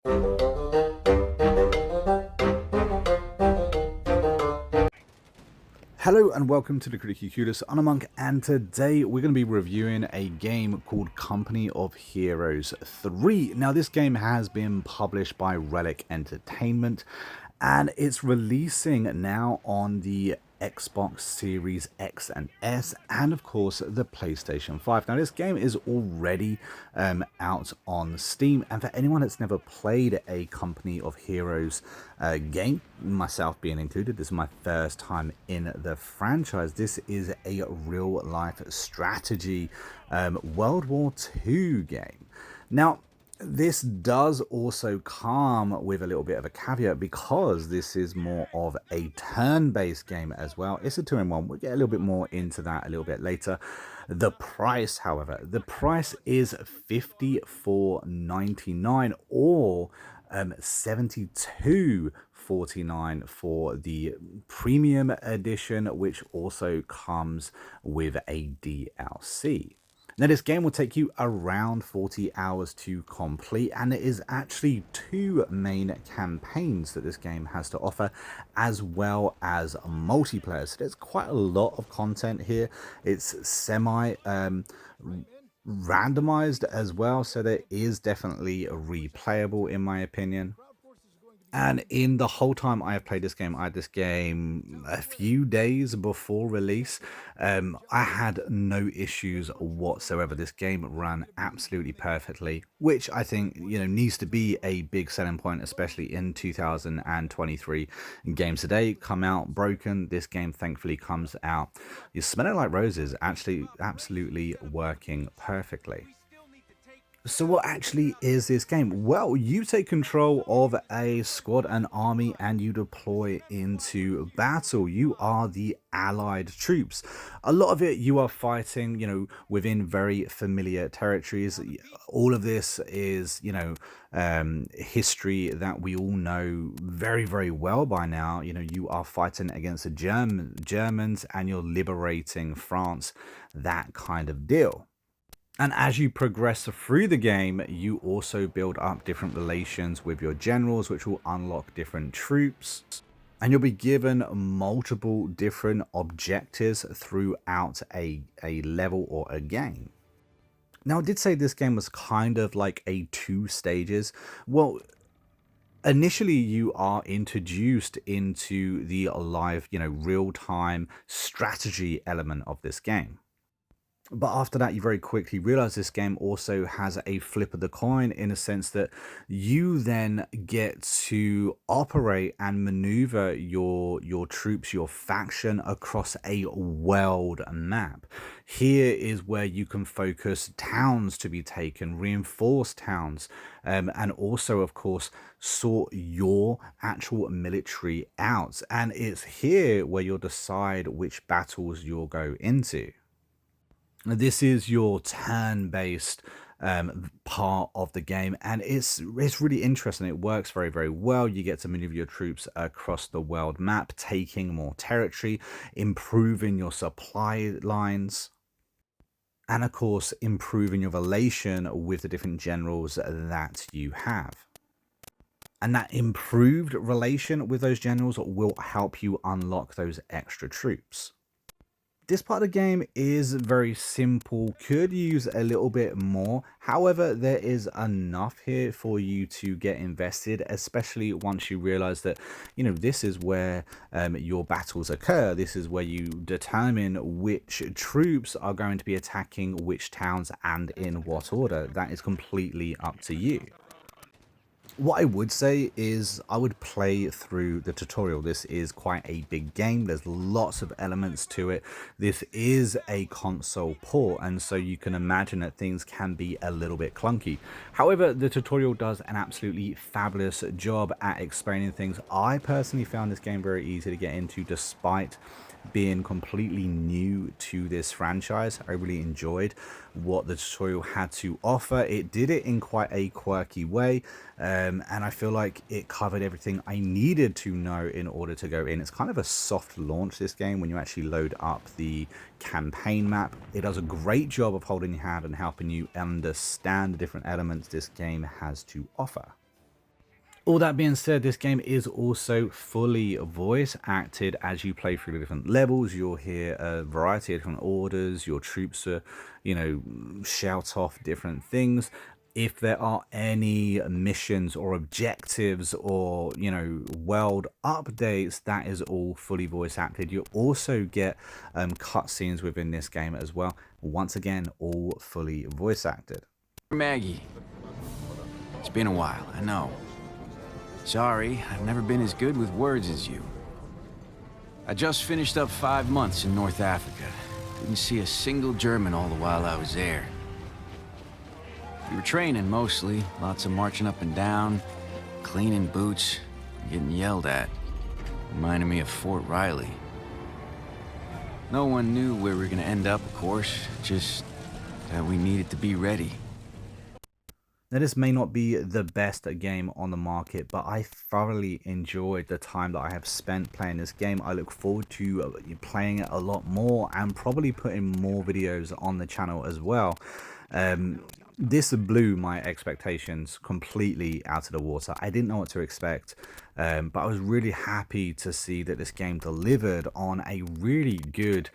Hello and welcome to the Critically Curious. I'm Monk, and today we're going to be reviewing a game called Company of Heroes 3. Now this game has been published by Relic Entertainment and it's releasing now on the Xbox Series X and S, and of course the PlayStation 5. Now this game is already out on Steam, and for anyone that's never played a Company of Heroes game, myself being included, this is my first time in the franchise. This is a real life strategy World War II game. Now this does also come with a little bit of a caveat, because this is more of a turn-based game as well. It's a 2-in-1. We'll get a little bit more into that a little bit later. The price, however, the price is $54.99 or $72.49 for the premium edition, which also comes with a DLC. Now this game will take you around 40 hours to complete, and it is actually 2 main campaigns that this game has to offer, as well as multiplayer. So there's quite a lot of content here. It's semi randomized as well, so there is definitely replayable in my opinion. And in the whole time I have played this game, I had this game a few days before release. I had no issues whatsoever. This game ran absolutely perfectly, which I think, needs to be a big selling point, especially in 2023. Games today come out broken. This game thankfully comes out, you're smelling like roses, actually absolutely working perfectly. So what actually is this game? Well, you take control of a squad, an army, and you deploy into battle. You are the allied troops. A lot of it you are fighting, within very familiar territories. All of this is, history that we all know very, very well by now. You are fighting against the Germans and you're liberating France, that kind of deal. And as you progress through the game, you also build up different relations with your generals, which will unlock different troops. And you'll be given multiple different objectives throughout a level or a game. Now, I did say this game was kind of like a 2 stages. Well, initially you are introduced into the live, real-time strategy element of this game. But after that, you very quickly realize this game also has a flip of the coin, in a sense that you then get to operate and maneuver your troops, your faction, across a world map. Here is where you can focus towns to be taken, reinforce towns, and also, of course, sort your actual military out. And it's here where you'll decide which battles you'll go into. This is your turn-based part of the game, and it's really interesting. It works very, very well. You get to maneuver your troops across the world map, taking more territory, improving your supply lines, and of course improving your relation with the different generals that you have. And that improved relation with those generals will help you unlock those extra troops. This part of the game is very simple, could use a little bit more. However, there is enough here for you to get invested, especially once you realize that, this is where your battles occur. This is where you determine which troops are going to be attacking which towns and in what order. That is completely up to you. What I would say is I would play through the tutorial. This is quite a big game. There's lots of elements to it. This is a console port, and so you can imagine that things can be a little bit clunky. However, the tutorial does an absolutely fabulous job at explaining things. I personally found this game very easy to get into, despite being completely new to this franchise. I really enjoyed what the tutorial had to offer. It did it in quite a quirky way, and I feel like it covered everything I needed to know in order to go in. It's kind of a soft launch, this game, when you actually load up the campaign map. It does a great job of holding your hand and helping you understand the different elements this game has to offer. All that being said, this game is also fully voice acted. As you play through the different levels, you'll hear a variety of different orders. Your troops are, shout off different things. If there are any missions or objectives or, world updates, that is all fully voice acted. You also get cutscenes within this game as well. Once again, all fully voice acted. Maggie, it's been a while, I know. Sorry, I've never been as good with words as you. I just finished up 5 months in North Africa. Didn't see a single German all the while I was there. We were training mostly, lots of marching up and down, cleaning boots, and getting yelled at. Reminded me of Fort Riley. No one knew where we were gonna end up, of course, just that we needed to be ready. Now, this may not be the best game on the market, but I thoroughly enjoyed the time that I have spent playing this game. I look forward to playing it a lot more and probably putting more videos on the channel as well. This blew my expectations completely out of the water. I didn't know what to expect, but I was really happy to see that this game delivered on a really good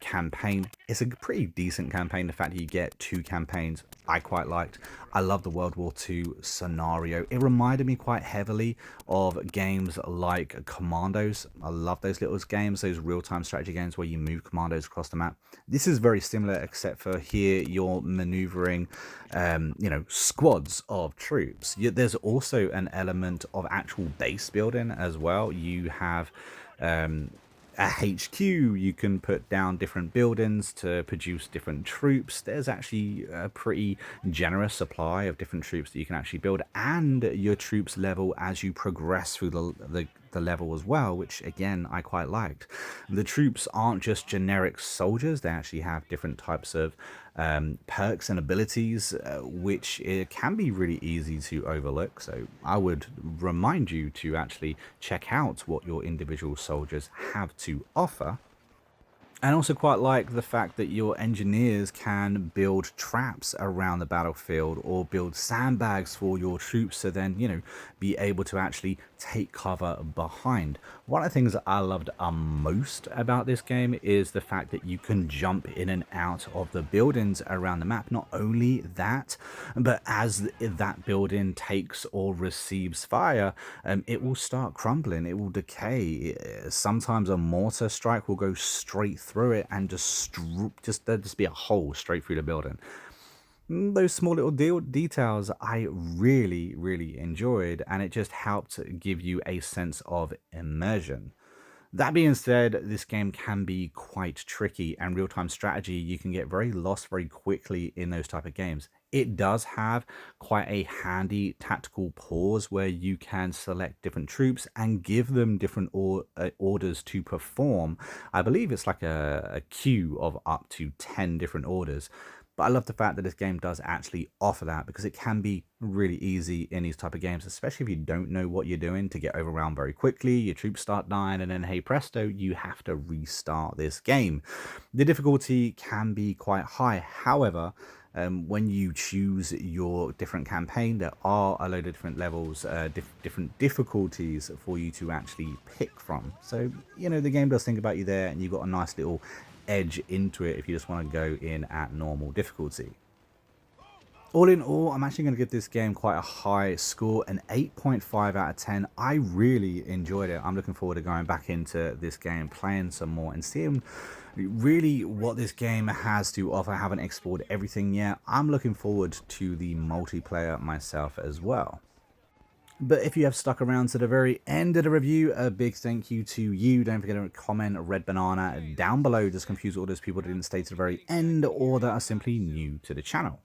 campaign. It's a pretty decent campaign. The fact that you get 2 campaigns, I quite liked. I love the World War II scenario. It reminded me quite heavily of games like Commandos. I love those little games, those real-time strategy games where you move commandos across the map. This is very similar, except for here you're maneuvering, squads of troops. There's also an element of actual base building as well. You have a HQ, you can put down different buildings to produce different troops. There's actually a pretty generous supply of different troops that you can actually build, and your troops level as you progress through the level as well, which again I quite liked. The troops aren't just generic soldiers, they actually have different types of perks and abilities, which it can be really easy to overlook. So I would remind you to actually check out what your individual soldiers have to offer. And also quite like the fact that your engineers can build traps around the battlefield or build sandbags for your troops to then, be able to actually take cover behind. One of the things that I loved most about this game is the fact that you can jump in and out of the buildings around the map. Not only that, but as that building takes or receives fire, it will start crumbling, it will decay. Sometimes a mortar strike will go straight through it and there'll just be a hole straight through the building. Those small little details I really enjoyed, and it just helped give you a sense of immersion. That being said, this game can be quite tricky, and real-time strategy, you can get very lost very quickly in those type of games. It does have quite a handy tactical pause where you can select different troops and give them different orders to perform. I believe it's like a queue of up to 10 different orders. But I love the fact that this game does actually offer that, because it can be really easy in these type of games, especially if you don't know what you're doing, to get overwhelmed very quickly. Your troops start dying and then, hey presto, you have to restart this game. The difficulty can be quite high. However, when you choose your different campaign, there are a load of different levels, different difficulties for you to actually pick from. So, the game does think about you there, and you've got a nice little edge into it if you just want to go in at normal difficulty. All in all, I'm actually going to give this game quite a high score, an 8.5 out of 10. I really enjoyed it. I'm looking forward to going back into this game, playing some more, and seeing really what this game has to offer. I haven't explored everything yet. I'm looking forward to the multiplayer myself as well. But if you have stuck around to the very end of the review, a big thank you to you. Don't forget to comment red banana down below. Just confuse all those people that didn't stay to the very end or that are simply new to the channel.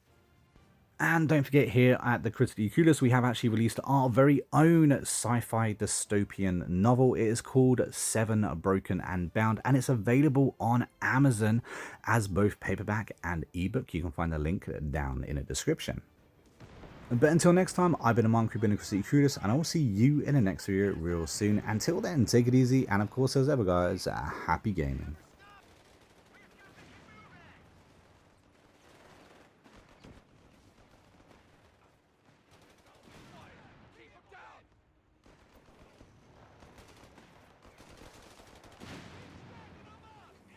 And don't forget, here at the Critically Clueless, we have actually released our very own sci-fi dystopian novel. It is called Seven Broken and Bound, and it's available on Amazon as both paperback and ebook. You can find the link down in the description. But until next time, I've been a monk, you've been a Critically Clueless, and I will see you in the next video real soon. Until then, take it easy, and of course, as ever guys, happy gaming.